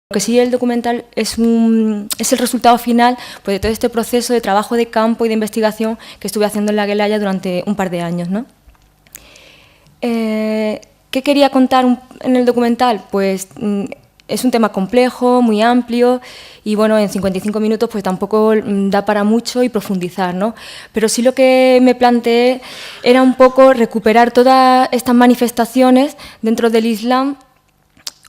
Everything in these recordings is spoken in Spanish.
Lo que sí el documental es el resultado final pues, de todo este proceso de trabajo de campo y de investigación que estuve haciendo en la Guelaya durante un par de años, ¿no? ¿Qué quería contar en el documental? Pues es un tema complejo, muy amplio y bueno, en 55 minutos pues tampoco da para mucho y profundizar, ¿no? Pero sí lo que me planteé era un poco recuperar todas estas manifestaciones dentro del Islam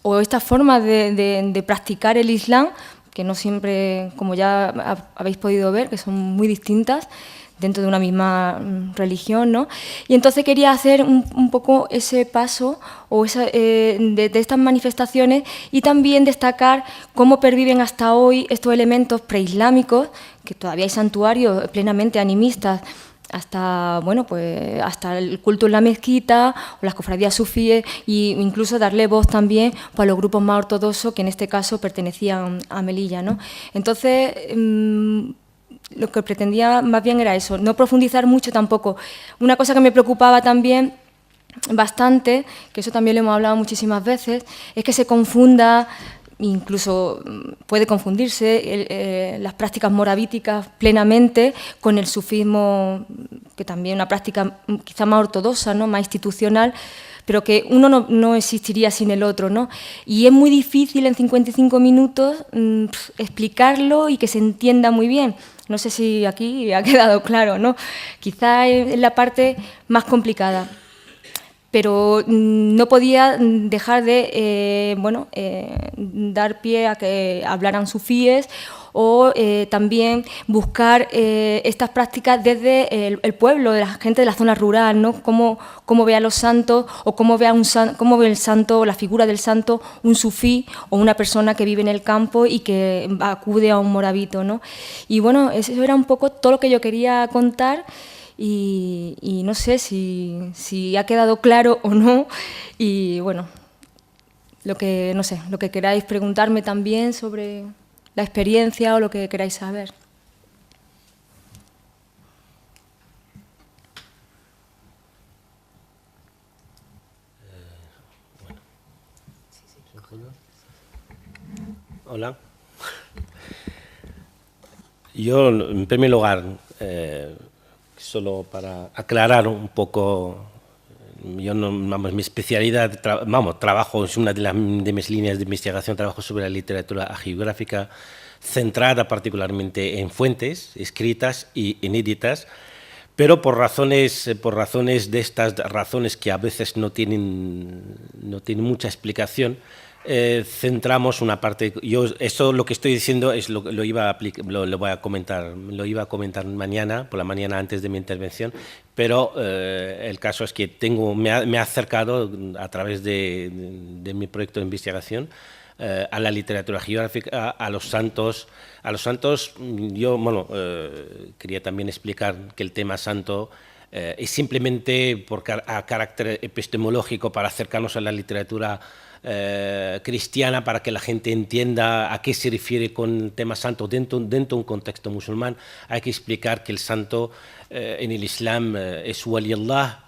o esta forma de practicar el Islam, que no siempre, como ya habéis podido ver, que son muy distintas dentro de una misma religión, ¿no? Y entonces quería hacer un poco ese paso o de estas manifestaciones y también destacar cómo perviven hasta hoy estos elementos preislámicos, que todavía hay santuarios plenamente animistas, hasta, bueno, pues, hasta el culto en la mezquita o las cofradías sufíes e incluso darle voz también pues, a los grupos más ortodoxos que en este caso pertenecían a Melilla, ¿no? Entonces, lo que pretendía más bien era eso, no profundizar mucho tampoco. Una cosa que me preocupaba también bastante, que eso también lo hemos hablado muchísimas veces, es que se confunda, incluso puede confundirse las prácticas moravíticas plenamente con el sufismo, que también es una práctica quizá más ortodoxa, ¿no? Más institucional, pero que uno no existiría sin el otro, ¿no? Y es muy difícil en 55 minutos explicarlo y que se entienda muy bien. No sé si aquí ha quedado claro, ¿no? Quizá es la parte más complicada. Pero no podía dejar de dar pie a que hablaran sufíes o también buscar estas prácticas desde el pueblo, de la gente de la zona rural, ¿no? Cómo ve a los santos o cómo ve el santo, la figura del santo, un sufí o una persona que vive en el campo y que acude a un morabito, ¿no? Y bueno, eso era un poco todo lo que yo quería contar. Y no sé si ha quedado claro o no. Y bueno, lo que queráis preguntarme también sobre la experiencia o lo que queráis saber. Hola. Yo, en primer lugar, solo para aclarar un poco, yo mi especialidad, trabajo, es una de mis líneas de investigación, trabajo sobre la literatura hagiográfica, centrada particularmente en fuentes escritas y inéditas, pero por razones de estas razones que a veces no tienen mucha explicación, centramos una parte. Yo eso lo que estoy diciendo es lo voy a comentar, lo iba a comentar mañana por la mañana antes de mi intervención, pero el caso es que me ha acercado a través de mi proyecto de investigación a la literatura geográfica, a los santos. Yo quería también explicar que el tema santo es simplemente a carácter epistemológico para acercarnos a la literatura cristiana, para que la gente entienda a qué se refiere con el tema santo dentro de un contexto musulmán. Hay que explicar que el santo en el Islam es Wali Allah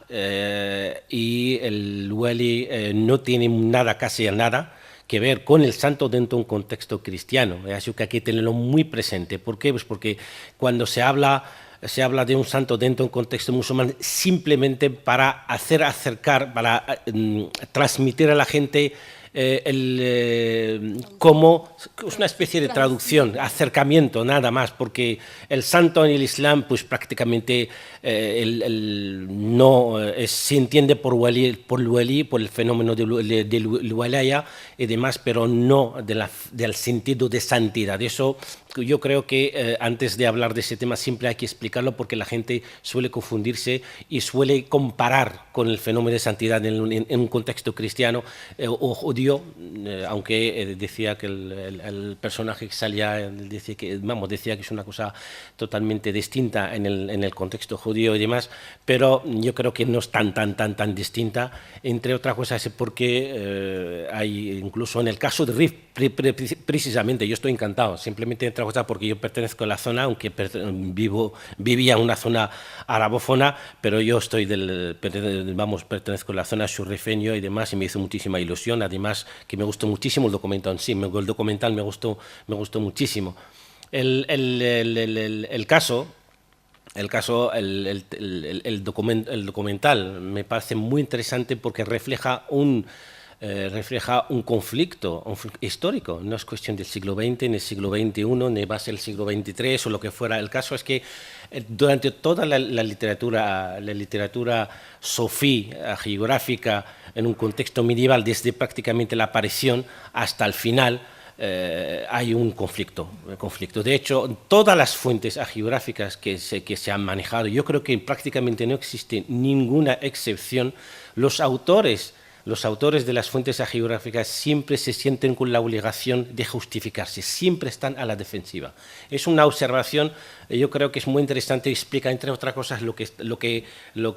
y el Wali no tiene casi nada que ver con el santo dentro de un contexto cristiano. Así que hay que tenerlo muy presente. ¿Por qué? Pues porque cuando se habla de un santo dentro de un contexto musulmán simplemente para para transmitir a la gente como es una especie de traducción, acercamiento, nada más, porque el santo en el Islam, pues prácticamente se entiende por el fenómeno del walaya y demás, pero no del sentido de santidad. Eso yo creo que antes de hablar de ese tema siempre hay que explicarlo, porque la gente suele confundirse y suele comparar con el fenómeno de santidad en un contexto cristiano o judío, aunque decía que el personaje que salía decía que es una cosa totalmente distinta en el contexto judío y demás, pero yo creo que no es tan distinta, entre otras cosas porque hay incluso en el caso de Rif, precisamente, yo estoy encantado, simplemente entre otras cosas porque yo pertenezco a la zona, aunque vivía en una zona arabófona, pero yo pertenezco a la zona surrifeño y demás, y me hizo muchísima ilusión. Además, además que me gustó muchísimo el documental en sí, el documental me gustó muchísimo. El documental me parece muy interesante porque refleja un conflicto histórico. No es cuestión del siglo XX, ni del siglo XXI, ni va a ser el siglo XXIII o lo que fuera. El caso es que durante toda la literatura sofí, geográfica, en un contexto medieval, desde prácticamente la aparición hasta el final, hay un conflicto. De hecho, todas las fuentes geográficas que se han manejado, yo creo que prácticamente no existe ninguna excepción. Los autores de las fuentes geográficas siempre se sienten con la obligación de justificarse, siempre están a la defensiva. Es una observación, yo creo que es muy interesante, explica entre otras cosas lo que los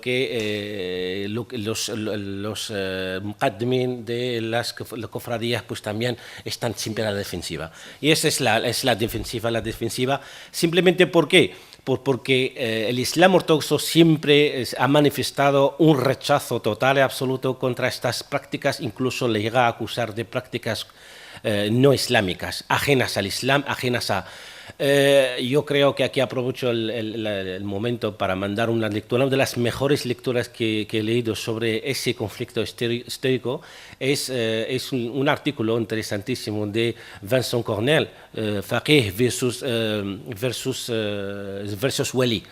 muqaddimin de las cofradías pues también están siempre a la defensiva. Y esa es la defensiva, simplemente ¿por qué? Porque el Islam ortodoxo siempre ha manifestado un rechazo total y absoluto contra estas prácticas, incluso le llega a acusar de prácticas no islámicas, ajenas al Islam, ajenas a... yo creo que aquí aprovecho el momento para mandar una lectura. Una de las mejores lecturas que he leído sobre ese conflicto histórico es un artículo interesantísimo de Vincent Cornell, Faqih versus Wali.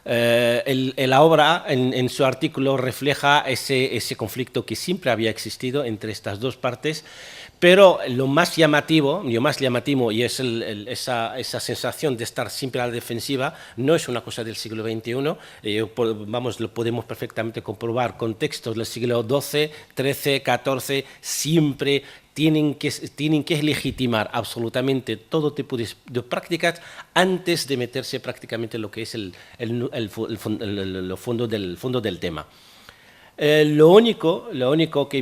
La obra, en su artículo, refleja ese conflicto que siempre había existido entre estas dos partes, pero lo más llamativo y es esa sensación de estar siempre a la defensiva, no es una cosa del siglo XXI, lo podemos perfectamente comprobar, contextos del siglo XII, XIII, XIV, siempre tienen que legitimar absolutamente todo tipo de prácticas antes de meterse prácticamente en lo que es el fondo del tema. Lo único que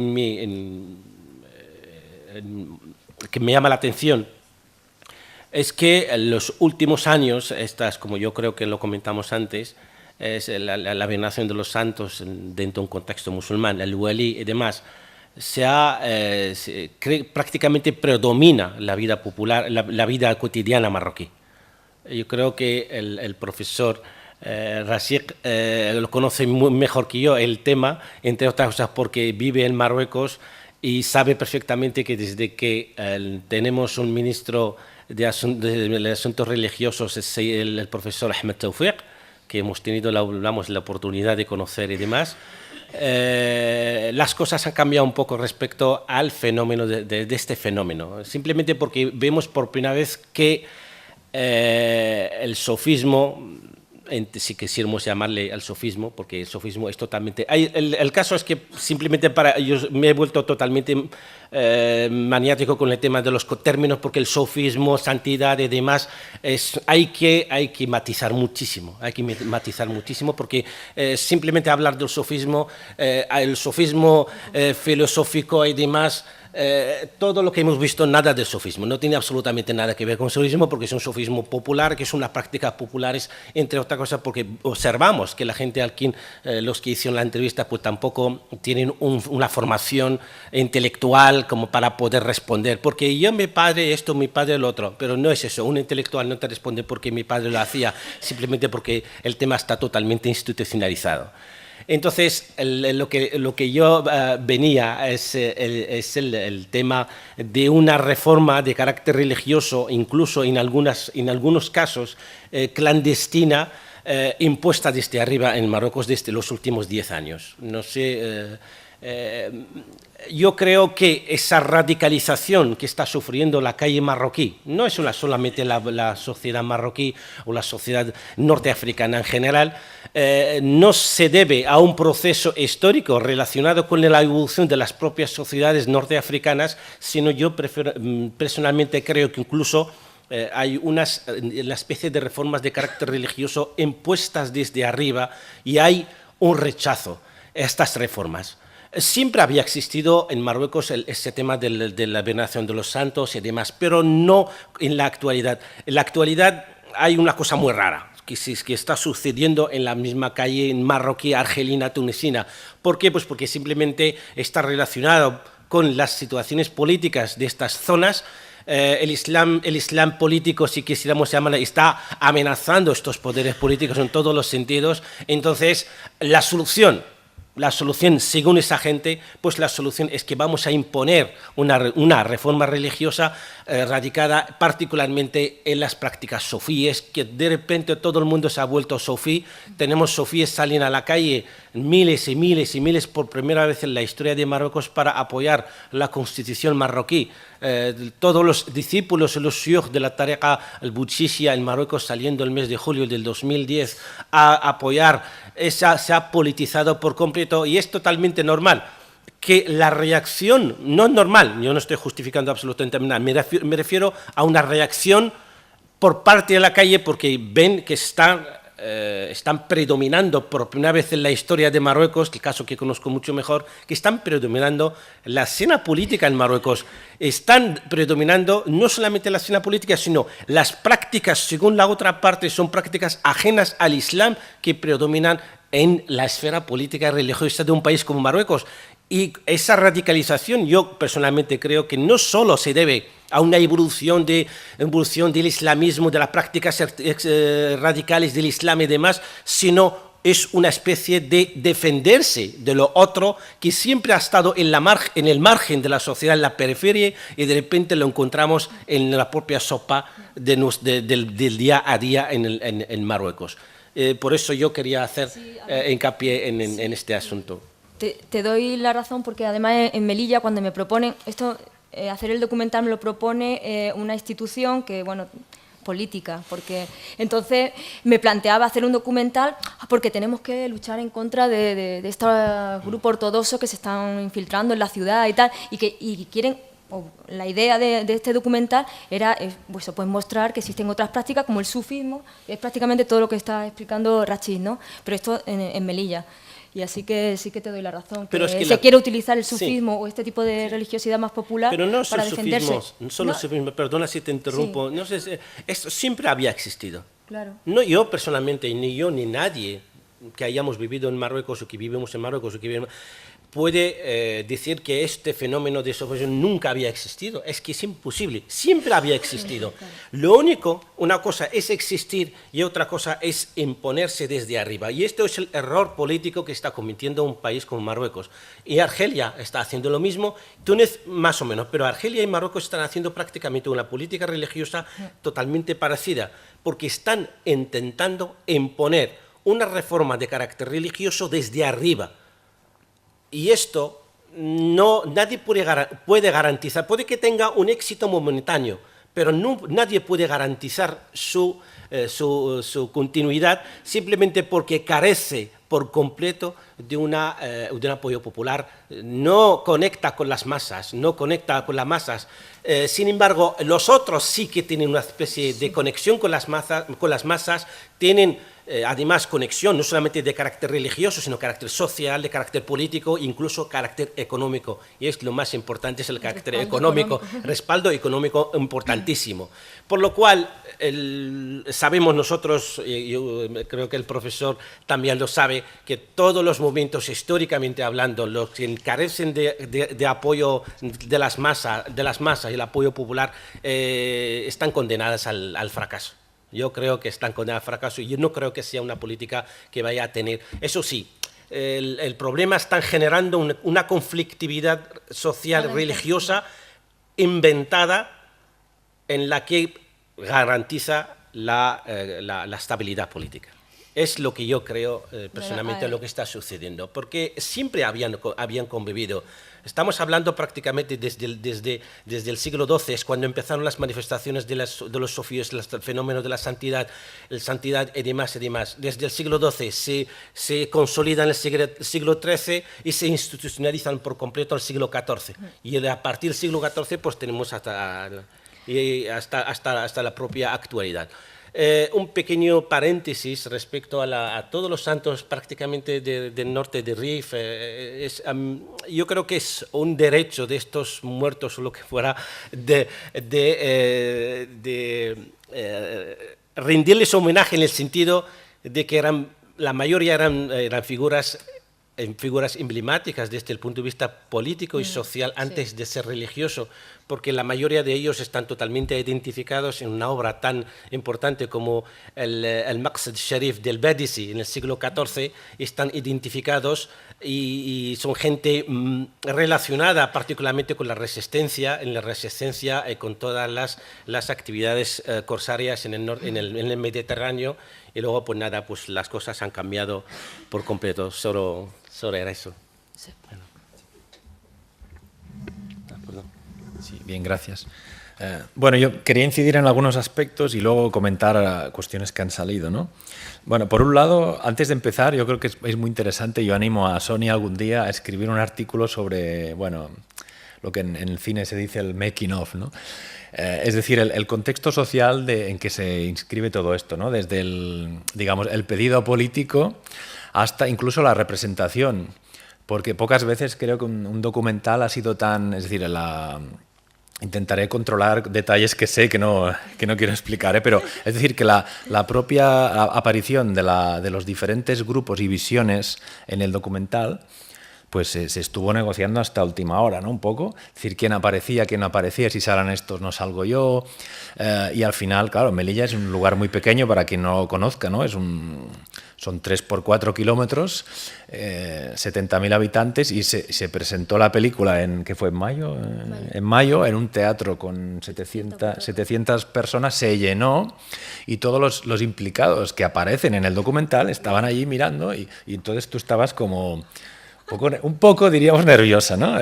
me llama la atención es que en los últimos años, como yo creo que lo comentamos antes, es la veneración de los santos dentro de un contexto musulmán, el wali y demás, prácticamente predomina la vida popular, la vida cotidiana marroquí. Yo creo que el profesor Rashid lo conoce mejor que yo el tema, entre otras cosas porque vive en Marruecos y sabe perfectamente que desde que tenemos un ministro de asuntos religiosos, es el profesor Ahmed Tawfiq, que hemos tenido la oportunidad de conocer y demás, las cosas han cambiado un poco respecto al fenómeno de este fenómeno, simplemente porque vemos por primera vez que el sofismo, si quisiéramos llamarle al sofismo, porque el sofismo es totalmente... El caso es que simplemente yo me he vuelto totalmente maniático con el tema de los términos, porque el sofismo, santidad y demás, hay que matizar muchísimo, porque simplemente hablar del sofismo, el sofismo filosófico y demás, todo lo que hemos visto, nada del sofismo, no tiene absolutamente nada que ver con el sofismo, porque es un sofismo popular, que son unas prácticas populares, entre otras cosas porque observamos que la gente los que hicieron la entrevista pues tampoco tienen una formación intelectual como para poder responder, porque yo mi padre esto, mi padre el otro, pero no es eso, un intelectual no te responde porque mi padre lo hacía, simplemente porque el tema está totalmente institucionalizado. Entonces, lo que yo venía es el tema de una reforma de carácter religioso, incluso en algunos casos clandestina, impuesta desde arriba en Marruecos desde los últimos 10 años. No sé... yo creo que esa radicalización que está sufriendo la calle marroquí, no es solamente la sociedad marroquí o la sociedad norteafricana en general, no se debe a un proceso histórico relacionado con la evolución de las propias sociedades norteafricanas, sino yo personalmente creo que incluso hay una especie de reformas de carácter religioso impuestas desde arriba y hay un rechazo a estas reformas. Siempre había existido en Marruecos ese tema de la veneración de los santos y demás, pero no en la actualidad. En la actualidad hay una cosa muy rara que está sucediendo en la misma calle marroquí, argelina, tunecina. ¿Por qué? Pues porque simplemente está relacionado con las situaciones políticas de estas zonas. El Islam político, si quisiéramos llamarlo, está amenazando estos poderes políticos en todos los sentidos. Entonces, la solución, según esa gente, pues la solución es que vamos a imponer una reforma religiosa radicada particularmente en las prácticas sofíes, que de repente todo el mundo se ha vuelto sofí. Tenemos sofíes, salen a la calle miles y miles y miles por primera vez en la historia de Marruecos para apoyar la constitución marroquí. Todos los discípulos y los shuyukh de la tariqa al-Bouchishia en Marruecos saliendo el mes de julio del 2010 a apoyar, se ha politizado por completo y es totalmente normal. Que la reacción, no es normal, yo no estoy justificando absolutamente nada, me refiero a una reacción por parte de la calle porque ven que están predominando por primera vez en la historia de Marruecos, el caso que conozco mucho mejor, que están predominando la escena política en Marruecos. Están predominando no solamente la escena política, sino las prácticas, según la otra parte, son prácticas ajenas al Islam que predominan en la esfera política y religiosa de un país como Marruecos. Y esa radicalización yo personalmente creo que no solo se debe a una evolución del islamismo, de las prácticas radicales del Islam y demás, sino es una especie de defenderse de lo otro que siempre ha estado en el margen de la sociedad, en la periferia, y de repente lo encontramos en la propia sopa del día a día en Marruecos. Por eso yo quería hacer hincapié en este asunto. Te doy la razón porque además en Melilla cuando me proponen esto, hacer el documental me lo propone una institución que, bueno, política, porque entonces me planteaba hacer un documental porque tenemos que luchar en contra de este grupo ortodoxo que se están infiltrando en la ciudad y tal, y quieren... La idea de este documental era pues mostrar que existen otras prácticas como el sufismo, es prácticamente todo lo que está explicando Rachid, ¿no? Pero esto en Melilla. Y así que sí que te doy la razón, que, se quiere utilizar el sufismo o este tipo de religiosidad más popular para defenderse. No solo el sufismo, perdona si te interrumpo, no sé, esto siempre había existido. Claro. No yo personalmente, ni yo ni nadie que hayamos vivido en Marruecos o que vivimos en Marruecos o que vivimos, puede decir que este fenómeno de sofismo nunca había existido. Es que es imposible, siempre había existido. Lo único, una cosa es existir y otra cosa es imponerse desde arriba. Y esto es el error político que está cometiendo un país como Marruecos. Y Argelia está haciendo lo mismo, Túnez más o menos, pero Argelia y Marruecos están haciendo prácticamente una política religiosa totalmente parecida, porque están intentando imponer una reforma de carácter religioso desde arriba. Y esto nadie puede garantizar, puede que tenga un éxito momentáneo, pero nadie puede garantizar su continuidad simplemente porque carece por completo de un apoyo popular, no conecta con las masas, sin embargo, los otros sí que tienen una especie de conexión con las masas, tienen además conexión no solamente de carácter religioso, sino carácter social, de carácter político, incluso carácter económico. Y es lo más importante, es el carácter económico, respaldo económico importantísimo. Por lo cual, sabemos nosotros, yo creo que el profesor también lo sabe, que todos los movimientos históricamente hablando, los que carecen de apoyo de las masas y el apoyo popular, están condenadas al fracaso. Yo creo que están condenadas al fracaso y yo no creo que sea una política que vaya a tener. Eso sí, el problema está generando una conflictividad social religiosa inventada en la que garantiza la estabilidad política. Es lo que yo creo personalmente lo que está sucediendo, porque siempre habían convivido. Estamos hablando prácticamente desde el siglo XII, es cuando empezaron las manifestaciones de los sofíes, el fenómeno de la santidad y demás y demás. Desde el siglo XII se consolidan en el siglo XIII y se institucionalizan por completo en el siglo XIV. Y a partir del siglo XIV pues tenemos hasta la propia actualidad. Un pequeño paréntesis respecto a todos los santos prácticamente del norte de Rif. Yo creo que es un derecho de estos muertos o lo que fuera de rendirles homenaje en el sentido de que la mayoría eran figuras en figuras emblemáticas desde el punto de vista político y social antes sí. de ser religioso, porque la mayoría de ellos están totalmente identificados en una obra tan importante como el Maqsad Sharif del Badisi en el siglo XIV, están identificados y son gente relacionada particularmente con la resistencia, con todas las actividades corsarias en el Mediterráneo, y luego pues nada, pues las cosas han cambiado por completo, solo era eso. Sí. Sí, bien, gracias. Bueno, yo quería incidir en algunos aspectos y luego comentar cuestiones que han salido, ¿no? Bueno, por un lado, antes de empezar, yo creo que es muy interesante, yo animo a Sonia algún día a escribir un artículo sobre, bueno, lo que en el cine se dice el making of, ¿no? Es decir, el contexto social en que se inscribe todo esto, ¿no? Desde digamos, el pedido político hasta incluso la representación, porque pocas veces creo que un documental ha sido tan, es decir, intentaré controlar detalles que sé que no quiero explicar, pero es decir, que la propia aparición de los diferentes grupos y visiones en el documental, pues se estuvo negociando hasta última hora, ¿no? Un poco, es decir, quién aparecía, quién no aparecía, si salen estos no salgo yo, y al final, claro, Melilla es un lugar muy pequeño para quien no lo conozca, ¿no? Son 3 por 4 kilómetros, 70.000 habitantes, y se presentó la película ¿qué fue? ¿En mayo? En mayo, en un teatro con 700 personas, se llenó, y todos los implicados que aparecen en el documental estaban allí mirando, y entonces tú estabas como un poco, diríamos, nerviosa, ¿no?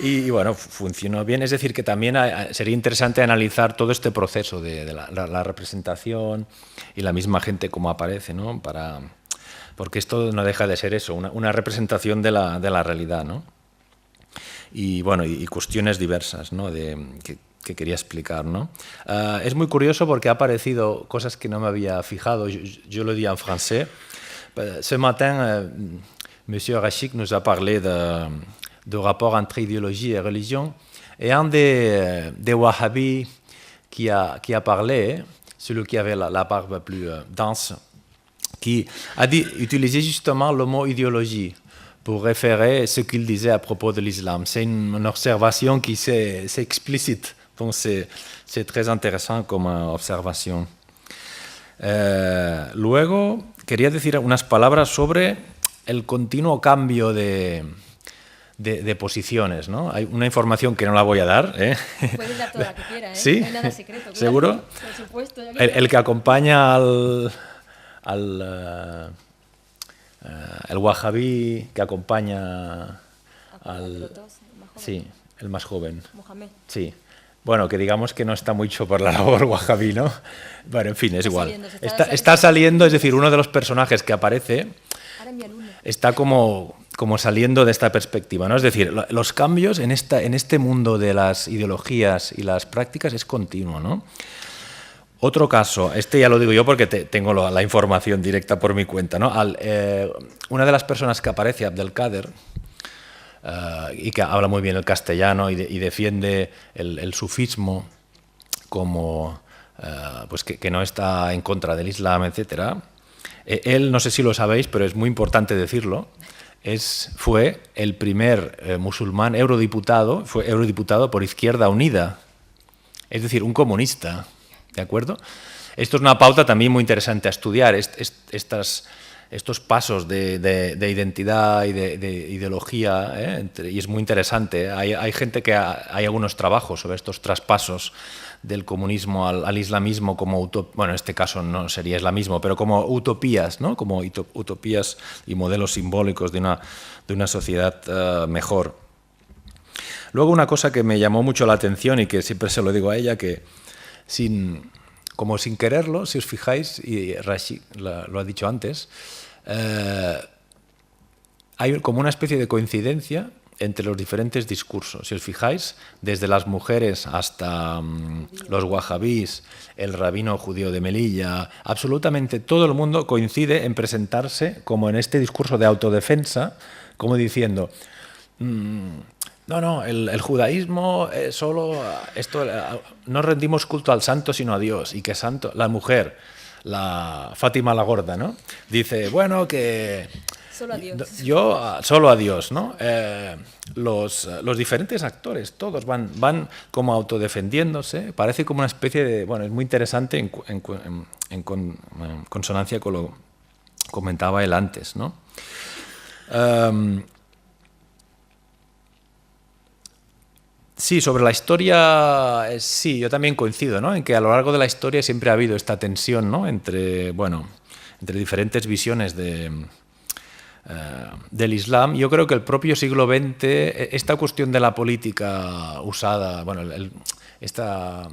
Y bueno, funcionó bien. Es decir, que también sería interesante analizar todo este proceso de la representación y la misma gente como aparece, ¿no? Porque esto no deja de ser eso, una representación de la realidad, ¿no? Y bueno, y cuestiones diversas, ¿no? Que quería explicar, ¿no? Es muy curioso porque ha aparecido cosas que no me había fijado. Yo lo di en francés. Ce matin, Monsieur Rachik nous a parlé de rapport entre idéologie et religion. Et un des wahhabis qui a parlé, celui qui avait la barbe plus dense, qui a utilisé justement le mot idéologie pour référer ce qu'il disait à propos de l'islam. C'est une observation qui c'est explicite, donc c'est très intéressant comme observation. Luego, quería decir unas palabras sobre el continuo cambio de posiciones, ¿no? Hay una información que no la voy a dar, ¿eh? Puedes dar toda la que quieras, ¿eh? ¿Sí? No hay nada secreto. Claro. ¿Seguro? Por supuesto. El que acompaña el wahhabí que acompaña al... Sí, el más joven. Mohamed. Sí. Bueno, que digamos que no está mucho por la labor wahhabí, ¿no? Bueno, en fin, es igual. Está saliendo, es decir, uno de los personajes que aparece está como saliendo de esta perspectiva, ¿no? Es decir, los cambios en este mundo de las ideologías y las prácticas es continuo, ¿no? Otro caso, este ya lo digo yo porque tengo la información directa por mi cuenta, ¿no? Una de las personas que aparece, Abdelkader, y que habla muy bien el castellano y defiende el sufismo como pues que no está en contra del Islam, etcétera. Él, no sé si lo sabéis, pero es muy importante decirlo, fue el primer musulmán eurodiputado, fue eurodiputado por Izquierda Unida, es decir, un comunista, ¿de acuerdo? Esto es una pauta también muy interesante a estudiar, estos pasos de identidad y de ideología, y es muy interesante. Hay gente que hay algunos trabajos sobre estos traspasos del comunismo al islamismo como bueno, en este caso no sería islamismo, pero como utopías, ¿no? Como utopías y modelos simbólicos de una sociedad mejor. Luego una cosa que me llamó mucho la atención y que siempre se lo digo a ella, que sin quererlo, si os fijáis, y Rachik lo ha dicho antes, hay como una especie de coincidencia entre los diferentes discursos. Si os fijáis, desde las mujeres hasta los wahhabís, el rabino judío de Melilla, absolutamente todo el mundo coincide en presentarse como en este discurso de autodefensa, como diciendo, no, el judaísmo solo esto, no rendimos culto al santo sino a Dios, y que santo, la mujer, la Fátima la Gorda, ¿no? Dice, bueno, que Solo a Dios. Yo, solo a Dios, ¿no? Los diferentes actores, todos van como autodefendiéndose, parece como una especie de... Bueno, es muy interesante en consonancia con lo que comentaba él antes, ¿no? Sí, sobre la historia, sí, yo también coincido, ¿no? En que a lo largo de la historia siempre ha habido esta tensión, ¿no? Entre diferentes visiones del Islam. Yo creo que el propio siglo XX, esta cuestión de la política usada, bueno, esta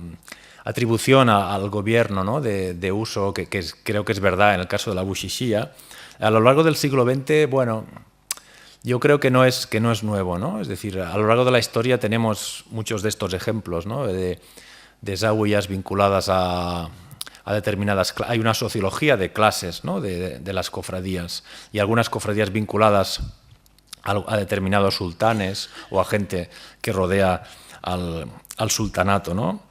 atribución al gobierno, ¿no? de uso, que creo que es verdad en el caso de la Bushichia, a lo largo del siglo XX, bueno, yo creo que no es nuevo, ¿no? Es decir, a lo largo de la historia tenemos muchos de estos ejemplos, ¿no? de zawiyas vinculadas a determinadas... Hay una sociología de clases, ¿no? de las cofradías, y algunas cofradías vinculadas a determinados sultanes o a gente que rodea al sultanato, ¿no?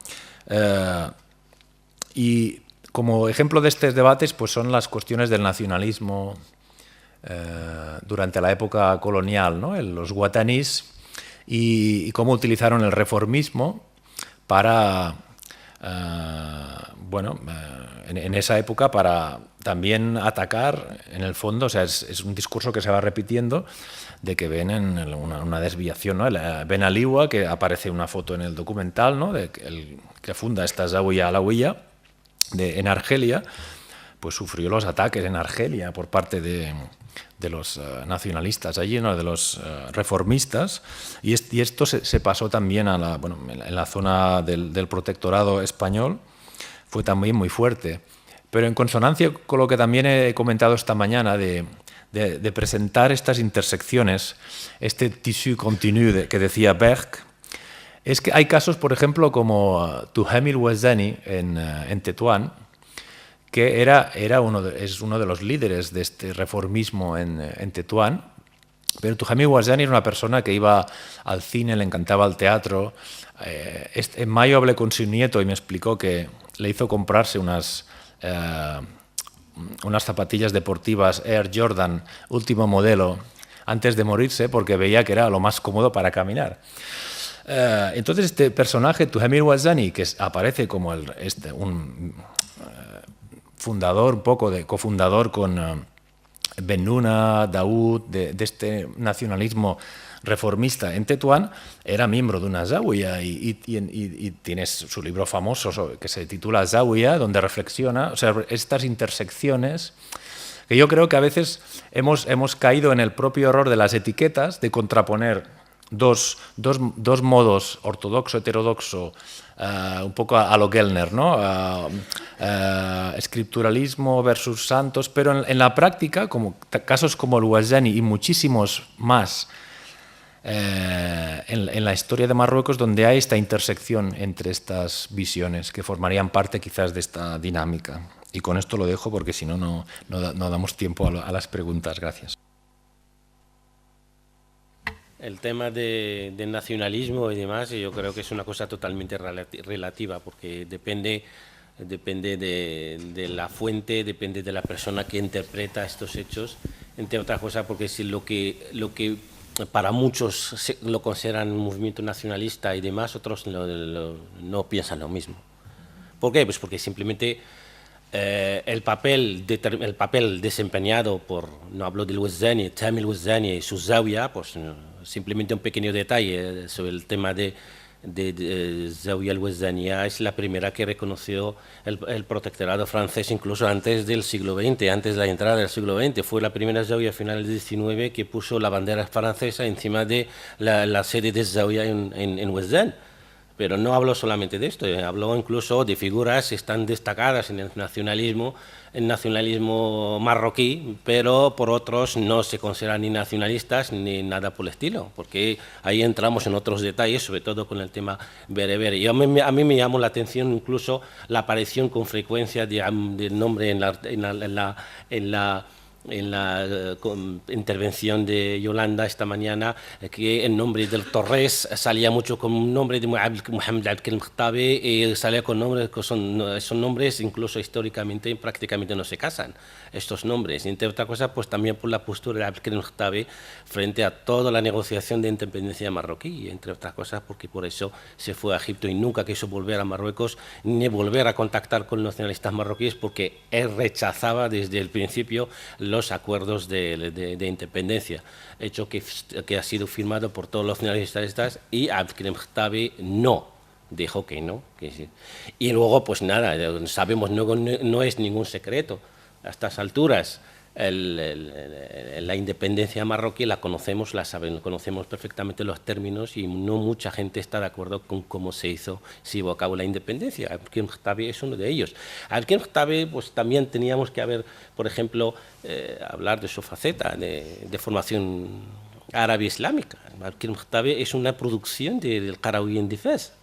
Y como ejemplo de estos debates pues son las cuestiones del nacionalismo durante la época colonial, ¿no? Los guatanís y cómo utilizaron el reformismo para, en esa época para también atacar, en el fondo, o sea, es un discurso que se va repitiendo de que ven en una desviación, ¿no? Ben Aliwa, que aparece una foto en el documental, ¿no? De que funda esta Zawiya Alawiya en Argelia, pues sufrió los ataques en Argelia por parte de los nacionalistas allí, ¿no? De los reformistas, y esto se pasó también en la zona del protectorado español, fue también muy fuerte. Pero en consonancia con lo que también he comentado esta mañana de presentar estas intersecciones, este tissu continu que decía Berg, es que hay casos, por ejemplo, como Tuhami el-Wazani en Tetuán, que es uno de los líderes de este reformismo en Tetuán. Pero Tuhami el-Wazani era una persona que iba al cine, le encantaba el teatro. En mayo hablé con su nieto y me explicó que le hizo comprarse unas zapatillas deportivas Air Jordan último modelo antes de morirse porque veía que era lo más cómodo para caminar. Entonces este personaje, Tuhami el-Wazani, que aparece como un fundador, un poco de cofundador con Ben-Nuna, Daoud, de este nacionalismo reformista en Tetuán, era miembro de una Zawiya y tienes su libro famoso que se titula Zawiya, donde reflexiona, o sea, estas intersecciones que yo creo que a veces hemos caído en el propio error de las etiquetas, de contraponer dos modos, ortodoxo, heterodoxo, un poco a lo Gellner, ¿no? Escrituralismo versus santos, pero en la práctica, como casos como el Wazani y muchísimos más en la historia de Marruecos, donde hay esta intersección entre estas visiones que formarían parte quizás de esta dinámica. Y con esto lo dejo porque si no, no damos tiempo a las preguntas. Gracias. El tema del nacionalismo y demás, yo creo que es una cosa totalmente relativa, porque depende de la fuente, depende de la persona que interpreta estos hechos, entre otras cosas, porque si lo que para muchos lo consideran un movimiento nacionalista y demás, otros no piensan lo mismo. ¿Por qué? Pues porque simplemente el papel desempeñado por, no hablo del Wazani, Tuhami el-Wazani y su Zawiya, pues simplemente un pequeño detalle sobre el tema de Zawiya el-Wazaniya, es la primera que reconoció el protectorado francés incluso antes del siglo XX, antes de la entrada del siglo XX. Fue la primera Zawiya a finales del XIX que puso la bandera francesa encima de la sede de Zawiya en Wazan. Pero no hablo solamente de esto, hablo incluso de figuras que están destacadas en el nacionalismo marroquí, pero por otros no se consideran ni nacionalistas ni nada por el estilo, porque ahí entramos en otros detalles, sobre todo con el tema bereber. Y a mí me llamó la atención incluso la aparición con frecuencia del nombre en la en la intervención de Yolanda esta mañana, que el nombre del Torres salía mucho como un nombre de Mohamed Abdelkarim Khattabi, y salía con nombres que son nombres incluso históricamente prácticamente no se casan, estos nombres. Y entre otras cosas, pues también por la postura de Abdelkarim Khattabi frente a toda la negociación de independencia marroquí, y entre otras cosas porque por eso se fue a Egipto y nunca quiso volver a Marruecos ni volver a contactar con los nacionalistas marroquíes, porque él rechazaba desde el principio los acuerdos de independencia, hecho que ha sido firmado por todos los nacionalistas, y Abdelkarim Khattabi no dijo que no. Que sí. Y luego, pues nada, sabemos, no es ningún secreto a estas alturas. La independencia marroquí la conocemos, conocemos perfectamente los términos, y no mucha gente está de acuerdo con cómo se llevó a cabo la independencia. Abdelkarim Khattabi es uno de ellos. Abdelkarim Khattabi, pues también teníamos que haber, por ejemplo, hablar de su faceta de formación árabe islámica. Abdelkarim Khattabi es una producción del Qarawiyyin en Fez,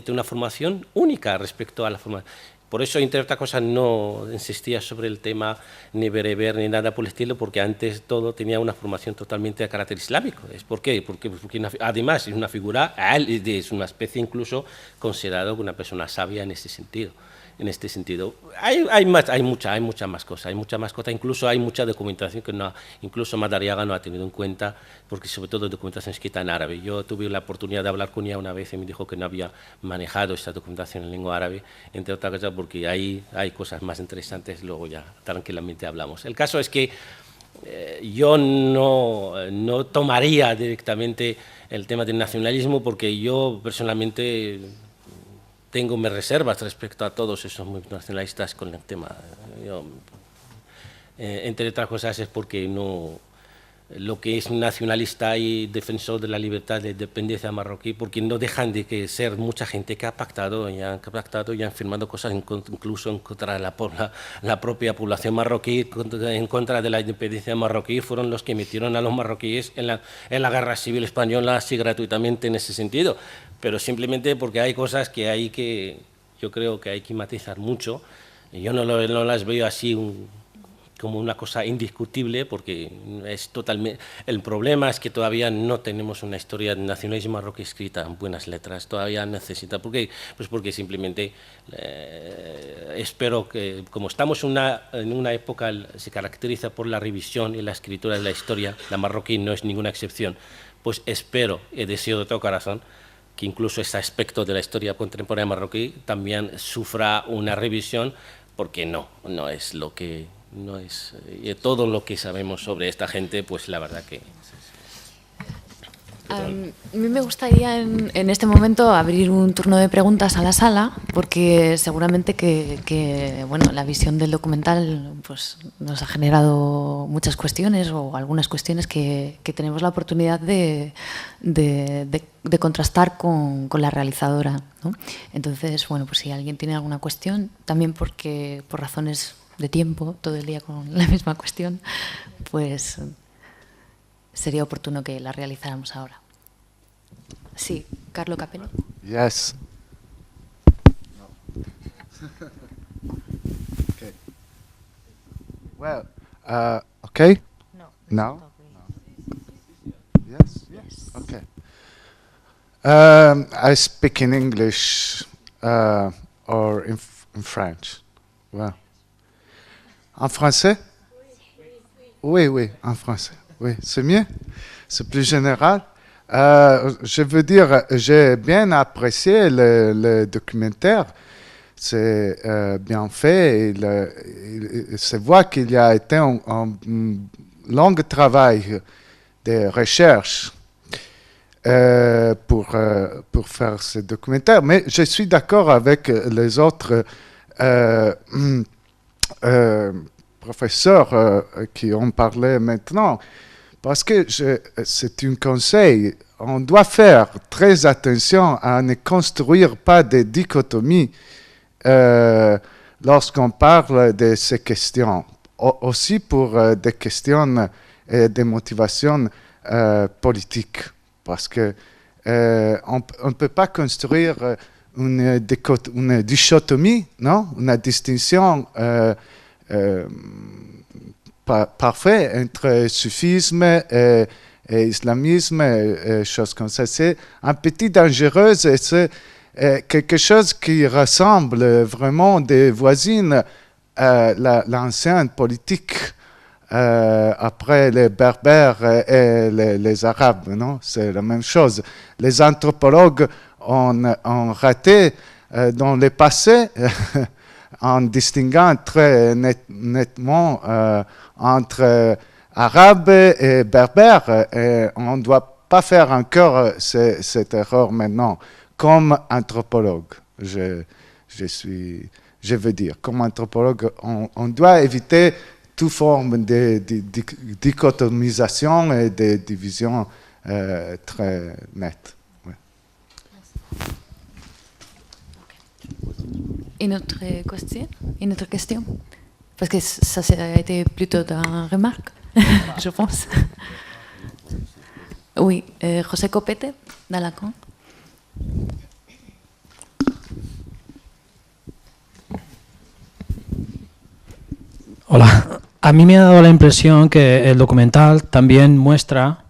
de una formación única respecto a la formación. Por eso, entre otras cosas, no insistía sobre el tema ni bereber ni nada por el estilo, porque antes todo tenía una formación totalmente de carácter islámico. ¿Por qué? Porque además es una figura, es una especie incluso considerado una persona sabia en ese sentido. Hay muchas más cosas, incluso hay mucha documentación que incluso Madariaga no ha tenido en cuenta, porque sobre todo documentación escrita en árabe. Yo tuve la oportunidad de hablar con ella una vez y me dijo que no había manejado esta documentación en lengua árabe, entre otras cosas porque hay cosas más interesantes, luego ya tranquilamente hablamos. El caso es que yo no tomaría directamente el tema del nacionalismo, porque yo personalmente tengo mis reservas respecto a todos esos nacionalistas con el tema. Entre otras cosas es porque lo que es nacionalista y defensor de la libertad de independencia marroquí, porque no dejan de ser mucha gente que ha pactado y han firmado cosas incluso en contra de la propia población marroquí, en contra de la independencia marroquí. Fueron los que metieron a los marroquíes en la guerra civil española así gratuitamente en ese sentido, pero simplemente porque hay cosas que yo creo que hay que matizar mucho. Yo no las veo así como una cosa indiscutible, porque es totalmente. El problema es que todavía no tenemos una historia de nacionalismo marroquí escrita en buenas letras, todavía necesita. ¿Por qué? Pues porque simplemente espero que, como estamos en una época que se caracteriza por la revisión y la escritura de la historia, la marroquí no es ninguna excepción, pues espero y deseo de todo corazón que incluso ese aspecto de la historia contemporánea marroquí también sufra una revisión, porque no es lo que y todo lo que sabemos sobre esta gente, pues la verdad que... A mí me gustaría en este momento abrir un turno de preguntas a la sala, porque seguramente que bueno, la visión del documental pues, nos ha generado muchas cuestiones, o algunas cuestiones que tenemos la oportunidad de contrastar con la realizadora, ¿no? Entonces, bueno, pues si alguien tiene alguna cuestión, también porque por razones de tiempo, todo el día con la misma cuestión, pues sería oportuno que la realizáramos ahora. Sí, Carlo Capello. Yes. Okay. Well, okay? No. Yes? Yes. Okay. I speak in English or in French. Well. En français? Oui, en français. Oui, c'est mieux? C'est plus général? Je veux dire, j'ai bien apprécié le documentaire. C'est bien fait. Il se voit qu'il y a été un long travail de recherche pour faire ce documentaire. Mais je suis d'accord avec les autres professeurs qui ont parlé maintenant, parce que c'est un conseil. On doit faire très attention à ne construire pas de dichotomies lorsqu'on parle de ces questions. Aussi pour des questions de motivation politique, parce que on ne peut pas construire une dichotomie, non? Une distinction parfait entre soufisme et islamisme, et choses comme ça. C'est un petit dangereux et c'est quelque chose qui ressemble vraiment des voisines à l'ancienne politique après les Berbères et les Arabes. Non, c'est la même chose. Les anthropologues ont raté dans le passé en distinguant très nettement entre Arabes et Berbères. Et on ne doit pas faire encore cette erreur maintenant. Comme anthropologue, je veux dire, comme anthropologue, on doit éviter toute forme de dichotomisation et de division très nette. Ouais. Une autre question? Parce que ça a été plutôt une remarque, je pense. Oui, José Copete, d'Alacant. Hola, a mí me ha dado la impresión que el documental también muestra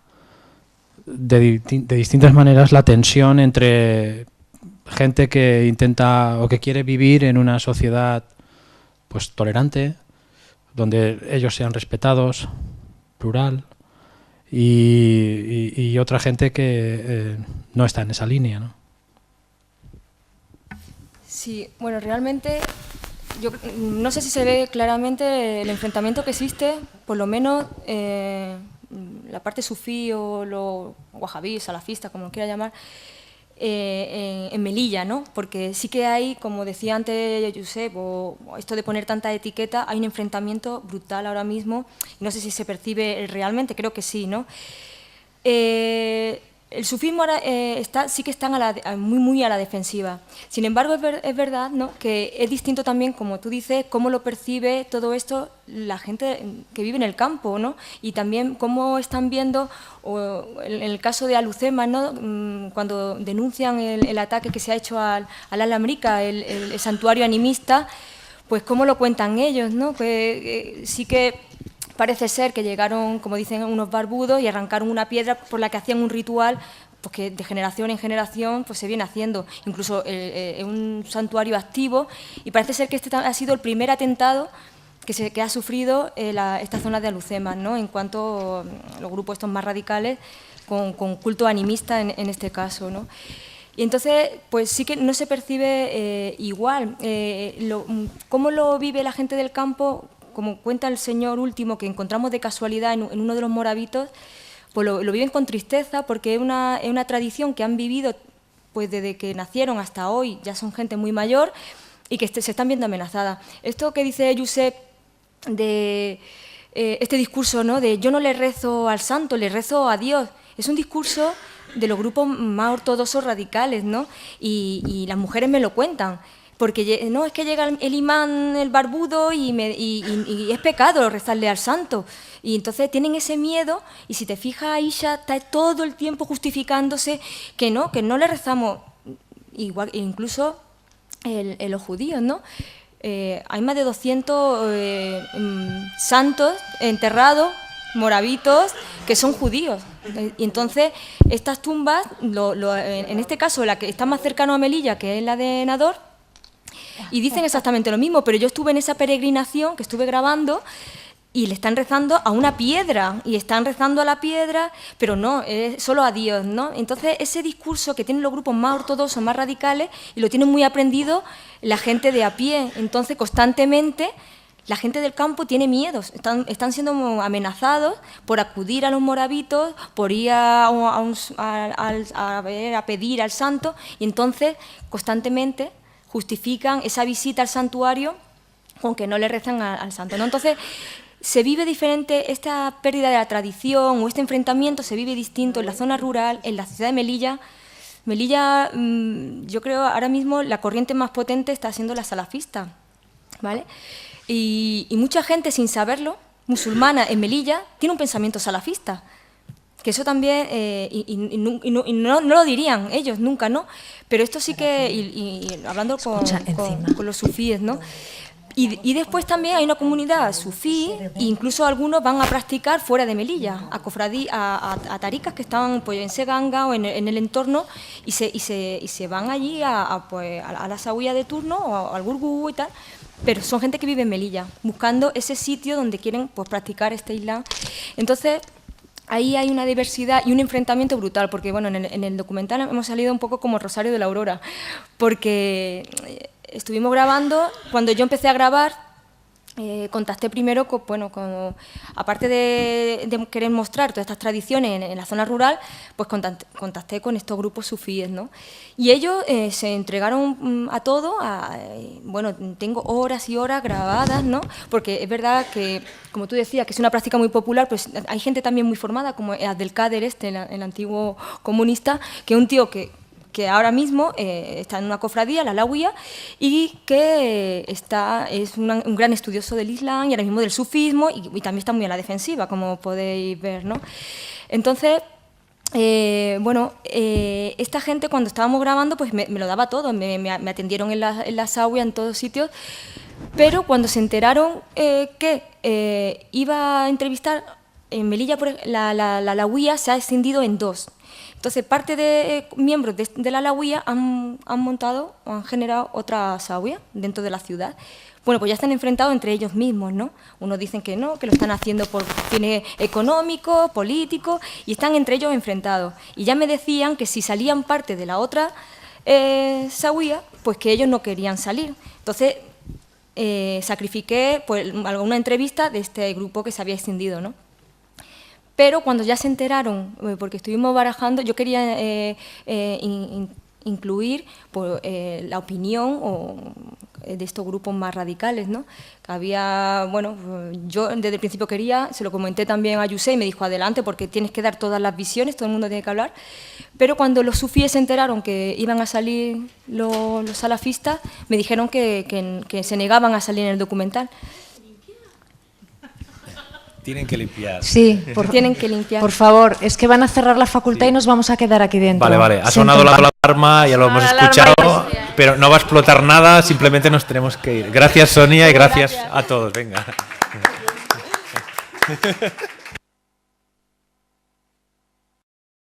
de distintas maneras la tensión entre gente que intenta o que quiere vivir en una sociedad pues tolerante, donde ellos sean respetados, plural, y otra gente que no está en esa línea, ¿no? Sí, bueno, realmente yo no sé si se ve claramente el enfrentamiento que existe, por lo menos la parte sufí o lo wahabí, salafista, como lo quiera llamar, en Melilla, ¿no? Porque sí que hay, como decía antes Josep, o esto de poner tanta etiqueta, hay un enfrentamiento brutal ahora mismo, y no sé si se percibe realmente, creo que sí, ¿no? El sufismo ahora sí que están muy a la defensiva. Sin embargo, es verdad, ¿no?, que es distinto también, como tú dices, cómo lo percibe todo esto la gente que vive en el campo, ¿no? Y también cómo están viendo, o en el caso de Alucema, ¿no?, cuando denuncian el ataque que se ha hecho al Al-Amrika, el santuario animista, pues cómo lo cuentan ellos, ¿no? Que sí que parece ser que llegaron, como dicen, unos barbudos y arrancaron una piedra por la que hacían un ritual, pues que de generación en generación pues se viene haciendo, incluso un santuario activo, y parece ser que este ha sido el primer atentado que ha sufrido esta zona de Alucema, ¿no?, en cuanto a los grupos estos más radicales con culto animista en este caso, ¿no? Y entonces, pues sí que no se percibe igual. ¿Cómo lo vive la gente del campo? Como cuenta el señor último, que encontramos de casualidad en uno de los moravitos, pues lo viven con tristeza, porque es una tradición que han vivido pues desde que nacieron hasta hoy, ya son gente muy mayor y que se están viendo amenazadas. Esto que dice Josep de este discurso, ¿no?, de yo no le rezo al santo, le rezo a Dios, es un discurso de los grupos más ortodoxos radicales, ¿no? Y las mujeres me lo cuentan. Porque no, es que llega el imán, el barbudo, y es pecado rezarle al santo. Y entonces tienen ese miedo, y si te fijas, Aisha está todo el tiempo justificándose que no le rezamos, igual, incluso los judíos, ¿no? Hay más de 200 santos enterrados, moravitos, que son judíos. Y entonces estas tumbas, en este caso la que está más cercano a Melilla, que es la de Nador, y dicen exactamente lo mismo, pero yo estuve en esa peregrinación que estuve grabando y le están rezando a una piedra, y están rezando a la piedra, pero no, es solo a Dios, ¿no? Entonces ese discurso que tienen los grupos más ortodoxos, más radicales, y lo tienen muy aprendido la gente de a pie, entonces constantemente la gente del campo tiene miedos, están siendo amenazados por acudir a los moravitos, por ir a pedir al santo, y entonces constantemente justifican esa visita al santuario con que no le rezan al santo, ¿no? Entonces se vive diferente, esta pérdida de la tradición o este enfrentamiento se vive distinto en la zona rural, en la ciudad de Melilla. Melilla, yo creo ahora mismo la corriente más potente está siendo la salafista, ¿vale? Y mucha gente, sin saberlo, musulmana en Melilla, tiene un pensamiento salafista. Que eso también, no lo dirían ellos nunca, ¿no? Pero esto sí que, y hablando con los sufíes, ¿no? Y después también hay una comunidad sufí, e incluso algunos van a practicar fuera de Melilla, a taricas que están pues, en Seganga o en el entorno, y se van allí pues, a la Zaouía de turno o al Gurgú y tal, pero son gente que vive en Melilla, buscando ese sitio donde quieren pues, practicar este Islam. Entonces, ahí hay una diversidad y un enfrentamiento brutal, porque bueno, en el documental hemos salido un poco como Rosario de la Aurora, porque estuvimos grabando, cuando yo empecé a grabar, contacté primero aparte de querer mostrar todas estas tradiciones en la zona rural, pues contacté con estos grupos sufíes, ¿no? Y ellos se entregaron a todo, bueno, tengo horas y horas grabadas, ¿no? Porque es verdad que, como tú decías, que es una práctica muy popular, pues hay gente también muy formada, como Abdelkader, el antiguo comunista, que es un tío que ahora mismo está en una cofradía, la Alaouía, y que es un gran estudioso del Islam y ahora mismo del sufismo, y también está muy a la defensiva, como podéis ver, ¿no? Entonces, esta gente cuando estábamos grabando pues me lo daba todo, me atendieron en la Zaouía, en todos sitios, pero cuando se enteraron que iba a entrevistar en Melilla, la Alaouía se ha extendido en 2. Entonces, parte de miembros de la Alaouía han montado o han generado otra Zaouía dentro de la ciudad. Bueno, pues ya están enfrentados entre ellos mismos, ¿no? Unos dicen que no, que lo están haciendo por fines económicos, políticos, y están entre ellos enfrentados. Y ya me decían que si salían parte de la otra Zaouía, pues que ellos no querían salir. Entonces, sacrifiqué pues, alguna entrevista de este grupo que se había extendido, ¿no? Pero cuando ya se enteraron, porque estuvimos barajando, yo quería incluir pues, la opinión de estos grupos más radicales, ¿no? Que había, bueno, yo desde el principio quería, se lo comenté también a Yusei, y me dijo adelante porque tienes que dar todas las visiones, todo el mundo tiene que hablar. Pero cuando los sufíes se enteraron que iban a salir los salafistas, me dijeron que se negaban a salir en el documental. Tienen que limpiar. Sí, tienen que limpiar. Por favor, es que van a cerrar la facultad y nos vamos a quedar aquí dentro. Vale, ha sonado la alarma, ya lo hemos escuchado, pero no va a explotar nada, simplemente nos tenemos que ir. Gracias, Sonia, y gracias a todos. Venga.